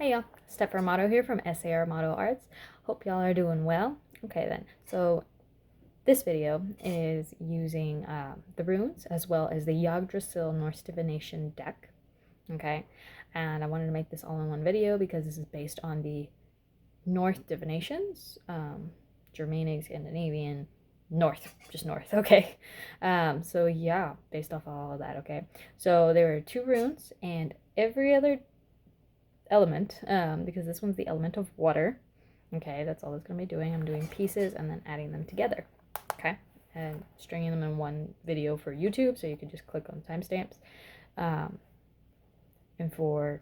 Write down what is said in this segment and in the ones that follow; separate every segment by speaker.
Speaker 1: Hey y'all, SAArmato here from SAArmatoArts. Hope y'all are doing well. Okay then, so this video is using the runes as well as the Yggdrasil Norse Divination deck. Okay, and I wanted to make this all in one video because this is based on the North divinations, Germanic, Scandinavian, North, just North. Okay, so yeah, based off all of that. Okay, so there are 2 runes and every other element, because this one's the element of water. Okay, that's all it's going to be doing. I'm doing pieces and then adding them together. Okay, and stringing them in one video for YouTube, so you can just click on timestamps. And for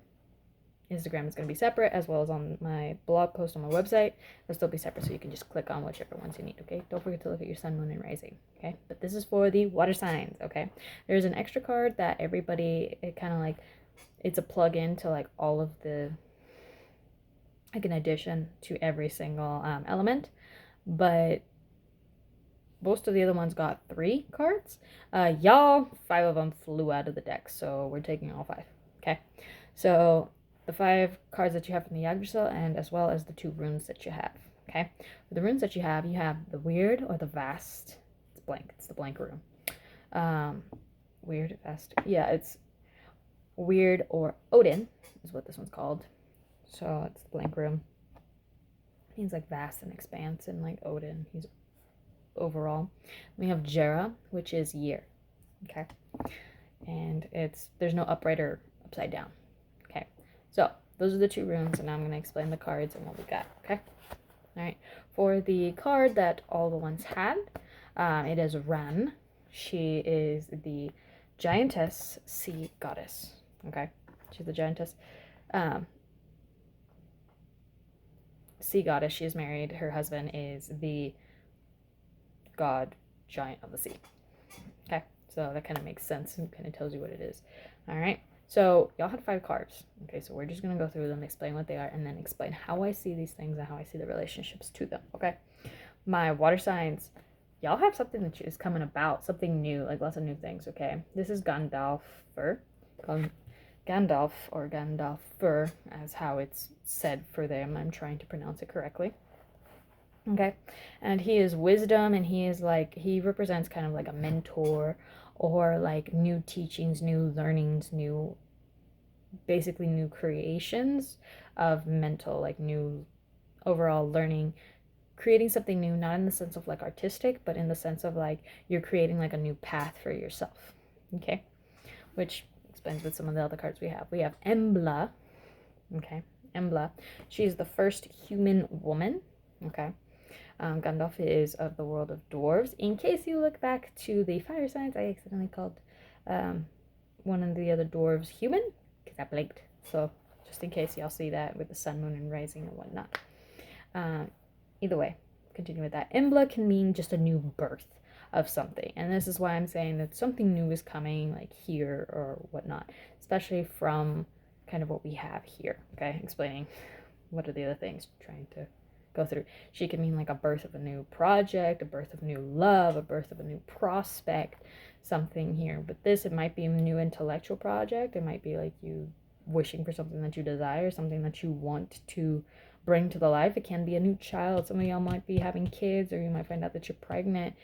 Speaker 1: Instagram, it's going to be separate, as well as on my blog post on my website. It'll still be separate, so you can just click on whichever ones you need. Okay, don't forget to look at your sun, moon, and rising. Okay, but this is for the water signs. Okay, there's an extra card that everybody, it kind of like, it's a plug-in to like all of the, like an addition to every single element, but most of the other ones got 3 cards. Y'all, 5 of them flew out of the deck, so we're taking all 5. Okay, so the 5 cards that you have from the Yggdrasil, and as well as the 2 runes that you have. Okay, for the runes that you have the weird or the vast. It's blank. It's the blank rune. Weird, vast. Yeah, it's weird or Odin is what this one's called. So it's the blank room. It means like vast and expanse, and like Odin, he's overall. We have Jera, which is year. Okay, and there's no upright or upside down. Okay, so those are the 2 runes, and now I'm going to explain the cards and what we got. Okay, all right. For the card that all the ones had, it is Ran. She is the giantess sea goddess. Okay, she's the giantess sea goddess. She is married. Her husband is the god giant of the sea. Okay, so that kind of makes sense and kind of tells you what it is. All right, so y'all had 5 cards. Okay, so we're just going to go through them, explain what they are, and then explain how I see these things and how I see the relationships to them. Okay, my water signs, y'all have something that is coming about, something new, like lots of new things. Okay, this is Gandalfur, Gandalf or Gandalfur, as how it's said for them. I'm trying to pronounce it correctly. Okay, and he is wisdom, and he is like, he represents kind of like a mentor, or like new teachings, new learnings, basically new creations of mental, like new overall learning, creating something new, not in the sense of like artistic, but in the sense of like you're creating like a new path for yourself. Okay, which explains with some of the other cards we have. We have Embla. Okay, Embla. She's the first human woman. Okay. Gandalf is of the world of dwarves. In case you look back to the fire signs, I accidentally called one of the other dwarves human because I blinked. So just in case y'all see that with the sun, moon, and rising and whatnot. Either way, continue with that. Embla can mean just a new birth of something, and this is why I'm saying that something new is coming, like here or whatnot, especially from kind of what we have here. Okay, explaining what are the other things, trying to go through. She can mean like a birth of a new project, a birth of new love, a birth of a new prospect, something here. But this, it might be a new intellectual project. It might be like you wishing for something that you desire, something that you want to bring to the life. It can be a new child. Some of y'all might be having kids, or you might find out that you're pregnant.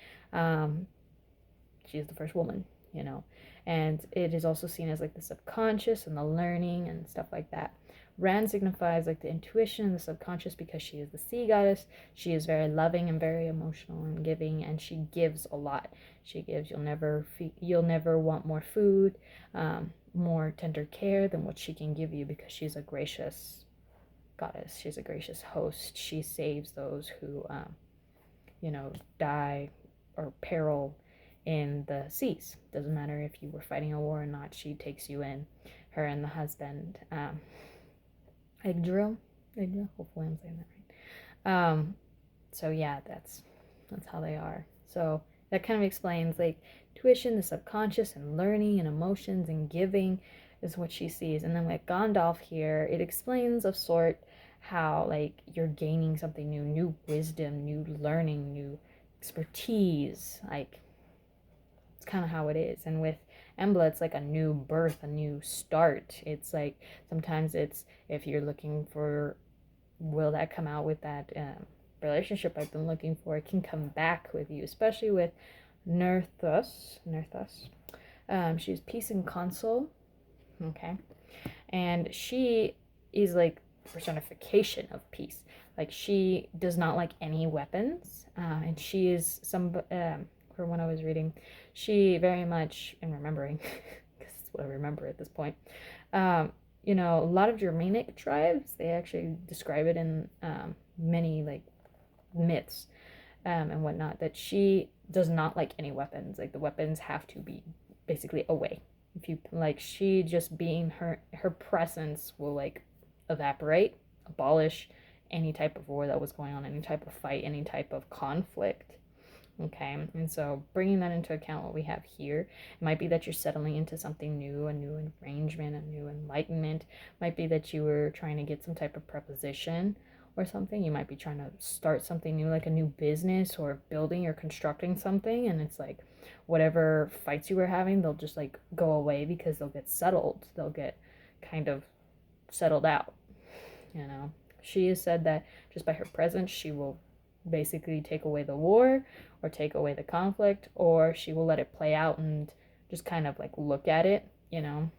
Speaker 1: She's the first woman, you know, and it is also seen as like the subconscious and the learning and stuff like that. Ran signifies like the intuition, the subconscious, because she is the sea goddess. She is very loving and very emotional and giving, and she gives a lot. She gives. You'll never want more food, more tender care than what she can give you, because she's a gracious goddess. She's a gracious host. She saves those who, die or peril in the seas. Doesn't matter if you were fighting a war or not. She takes you in. Her and the husband. Yggdrasil, hopefully I'm saying that right. So yeah, that's how they are. So that kind of explains like tuition, the subconscious, and learning, and emotions, and giving is what she sees. And then with Gandalf here, it explains of sort how like you're gaining something new wisdom, new learning, new expertise. Like it's kind of how it is. And with Embla, it's like a new birth, a new start. It's like sometimes it's if you're looking for, will that come out with that relationship I've been looking for, it can come back with you, especially with Nerthus. She's peace and console. Okay. And she is like personification of peace. Like she does not like any weapons. And she is for when I was reading, she very much, and remembering, because it's what I remember at this point, you know, a lot of Germanic tribes, they actually describe it in many like myths and whatnot, that she does not like any weapons. Like the weapons have to be basically away. If you like, she just being her presence will like evaporate, abolish any type of war that was going on, any type of fight, any type of conflict. Okay, and so bringing that into account, what we have here, it might be that you're settling into something new, a new arrangement, a new enlightenment. It might be that you were trying to get some type of preposition or something. You might be trying to start something new, like a new business or building or constructing something, and it's like whatever fights you were having, they'll just like go away because they'll get settled. They'll get kind of settled out, you know. She has said that just by her presence, she will basically take away the war or take away the conflict, or she will let it play out and just kind of like look at it, you know,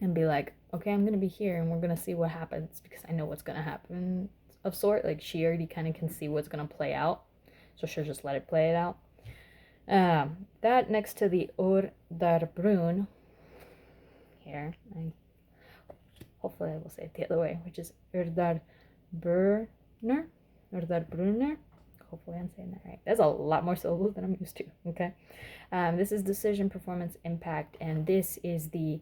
Speaker 1: and be like, okay, I'm gonna be here and we're gonna see what happens because I know what's gonna happen, of sort. Like she already kind of can see what's gonna play out, so she'll just let it play it out. That next to the Urdarbrun here, hopefully I will say it the other way, which is Urdarbrunner. Hopefully I'm saying that right. That's a lot more syllables than I'm used to. Okay. This is decision, performance, impact, and this is the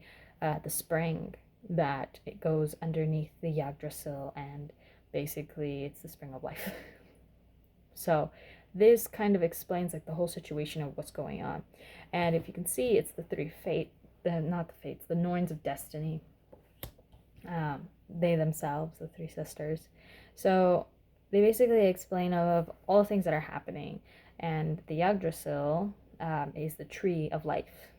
Speaker 1: spring that it goes underneath the Yggdrasil, and basically it's the spring of life. So this kind of explains like the whole situation of what's going on. And if you can see, it's the three the Norns of destiny. They themselves, the three sisters. So they basically explain of all the things that are happening, and the Yggdrasil is the tree of life,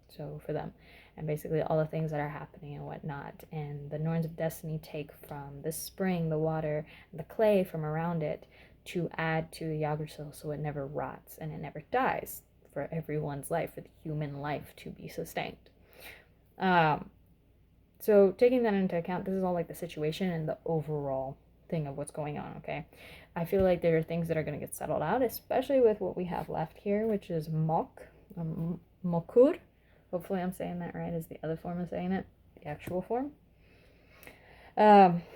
Speaker 1: so for them, and basically all the things that are happening and whatnot. And the Norns of Destiny take from the spring, the water, and the clay from around it to add to the Yggdrasil so it never rots and it never dies, for everyone's life, for the human life to be sustained. So taking that into account, this is all like the situation and the overall thing of what's going on. Okay, I feel like there are things that are going to get settled out, especially with what we have left here, which is Mokur. Hopefully I'm saying that right, is the other form of saying it, the actual form.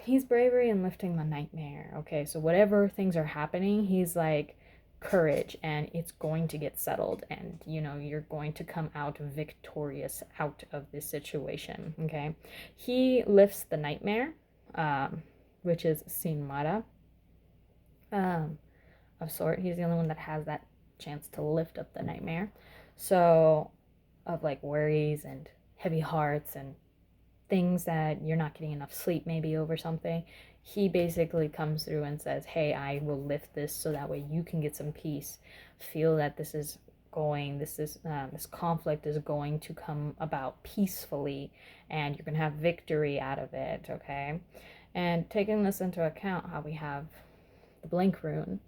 Speaker 1: He's bravery and lifting the nightmare. Okay, so whatever things are happening, he's like courage, and it's going to get settled, and you know, you're going to come out victorious out of this situation. Okay, he lifts the nightmare, which is Sinmara, of sort. He's the only one that has that chance to lift up the nightmare. So, of like worries and heavy hearts and things that you're not getting enough sleep maybe over something, he basically comes through and says, hey, I will lift this so that way you can get some peace. Feel that this conflict is going to come about peacefully, and you're going to have victory out of it. Okay. And taking this into account, how we have the blink rune,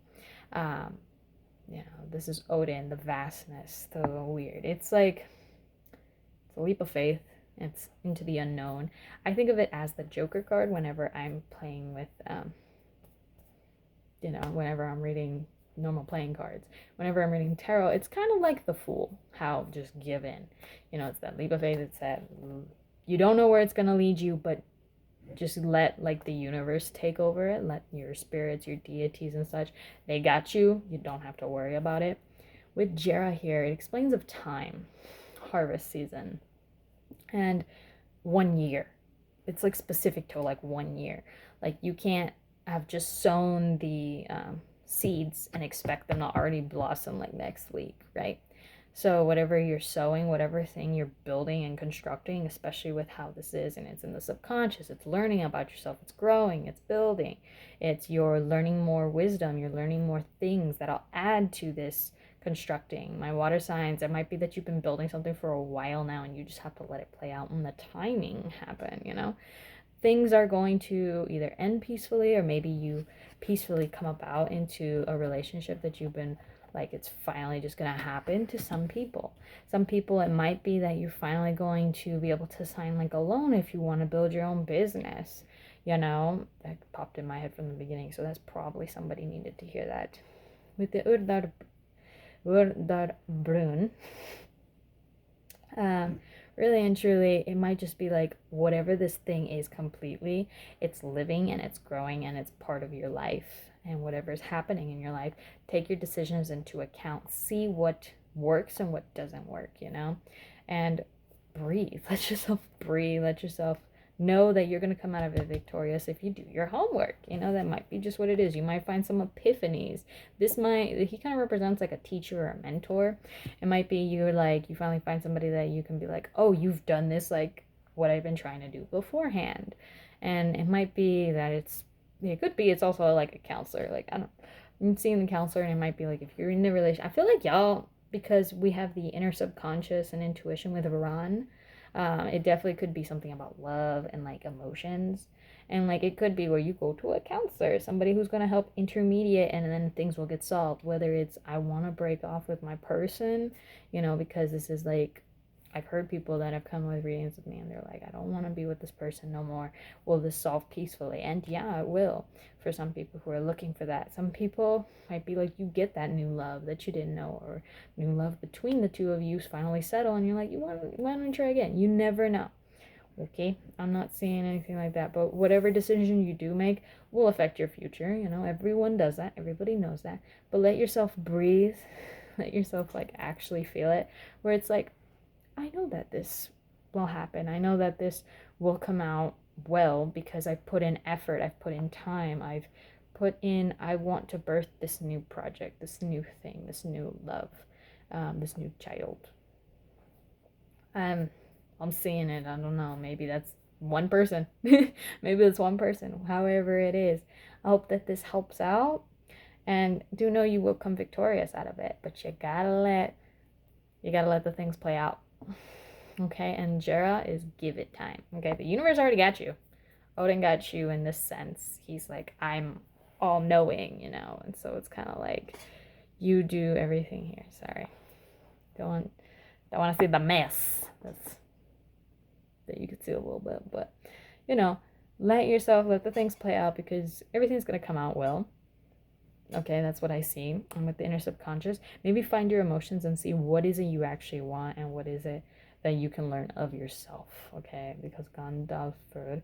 Speaker 1: you know, this is Odin, the vastness, the weird. It's like, it's a leap of faith. It's into the unknown. I think of it as the Joker card whenever I'm playing with, you know, whenever I'm reading normal playing cards. Whenever I'm reading tarot, it's kind of like the Fool, how just give in. You know, it's that leap of faith. It's that you don't know where it's going to lead you, but just let like the universe take over it. Let your spirits, your deities and such, they got you. You don't have to worry about it. With Jera here, it explains of time, harvest season, and 1 year. It's like specific to like 1 year. Like you can't have just sown the seeds and expect them to already blossom like next week, right? So whatever you're sowing, whatever thing you're building and constructing, especially with how this is, and it's in the subconscious, it's learning about yourself, it's growing, it's building, it's you're learning more wisdom, you're learning more things that'll add to this constructing. My water signs, it might be that you've been building something for a while now and you just have to let it play out and the timing happen, you know? Things are going to either end peacefully, or maybe you peacefully come about into a relationship that you've been like, it's finally just going to happen to some people. Some people, it might be that you're finally going to be able to sign like a loan if you want to build your own business. You know, that popped in my head from the beginning, so that's probably somebody needed to hear that. With the Urdarbrun, really and truly, it might just be like whatever this thing is completely, it's living and it's growing and it's part of your life. And whatever is happening in your life, take your decisions into account. See what works and what doesn't work, you know? And breathe. Let yourself breathe. Let yourself know that you're going to come out of it victorious if you do your homework. You know, that might be just what it is. You might find some epiphanies. He kind of represents like a teacher or a mentor. It might be you finally find somebody that you can be like, oh, you've done this, like what I've been trying to do beforehand. And it might be that it could be it's also like a counselor. Like, I'm seeing the counselor, and it might be like if you're in a relation. I feel like y'all, because we have the inner subconscious and intuition with Iran, it definitely could be something about love and like emotions. And like it could be where you go to a counselor, somebody who's going to help intermediate, and then things will get solved. Whether it's I want to break off with my person, you know, because this is like, I've heard people that have come with readings with me and they're like, I don't want to be with this person no more. Will this solve peacefully? And yeah, it will, for some people who are looking for that. Some people might be like, you get that new love that you didn't know, or new love between the two of you finally settle, and you're like, you want to try again. You never know. Okay, I'm not seeing anything like that, but whatever decision you do make will affect your future. You know, everyone does that. Everybody knows that. But let yourself breathe. Let yourself like actually feel it, where it's like, I know that this will happen. I know that this will come out well because I've put in effort. I've put in time. I want to birth this new project, this new thing, this new love, this new child. I'm seeing it. I don't know. Maybe that's one person. Maybe it's one person. However it is. I hope that this helps out. And do know you will come victorious out of it. But you gotta let the things play out. Okay, and Jera is give it time. Okay, the universe already got you. Odin got you in this sense. He's like, I'm all knowing, you know, and so it's kind of like you do everything here. Sorry, don't want to see the mess that you could see a little bit, but you know, let the things play out because everything's gonna come out well. Okay, that's what I see. And with the inner subconscious, maybe find your emotions and see what is it you actually want and what is it that you can learn of yourself. Okay, because Gandalfur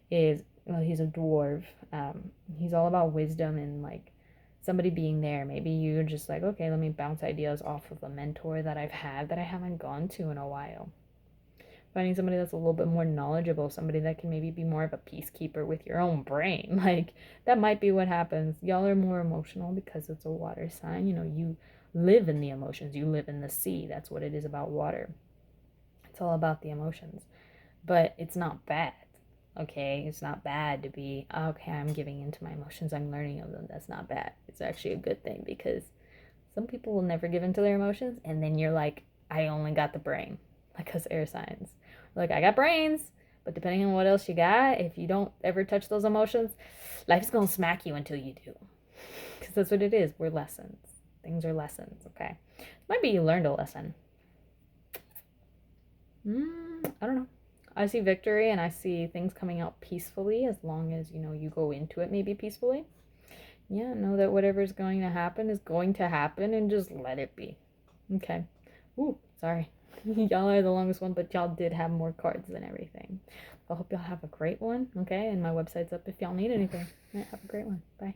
Speaker 1: is, well, he's a dwarf. He's all about wisdom and like somebody being there. Maybe you're just like, okay, let me bounce ideas off of a mentor that I've had that I haven't gone to in a while. Finding somebody that's a little bit more knowledgeable, somebody that can maybe be more of a peacekeeper with your own brain. Like, that might be what happens. Y'all are more emotional because it's a water sign. You know, you live in the emotions. You live in the sea. That's what it is about water. It's all about the emotions. But it's not bad, okay? It's not bad to be, okay, I'm giving into my emotions. I'm learning of them. That's not bad. It's actually a good thing because some people will never give into their emotions. And then you're like, I only got the brain. Like us air signs. Like, I got brains, but depending on what else you got, if you don't ever touch those emotions, life's gonna smack you until you do. Because that's what it is. We're lessons. Things are lessons, okay? Might be you learned a lesson. I don't know. I see victory and I see things coming out peacefully as long as, you know, you go into it maybe peacefully. Yeah, know that whatever is going to happen is going to happen and just let it be. Okay. Ooh, sorry. Y'all are the longest one, but y'all did have more cards than everything. I hope y'all have a great one, okay? And my website's up if y'all need anything. Right, have a great one. Bye.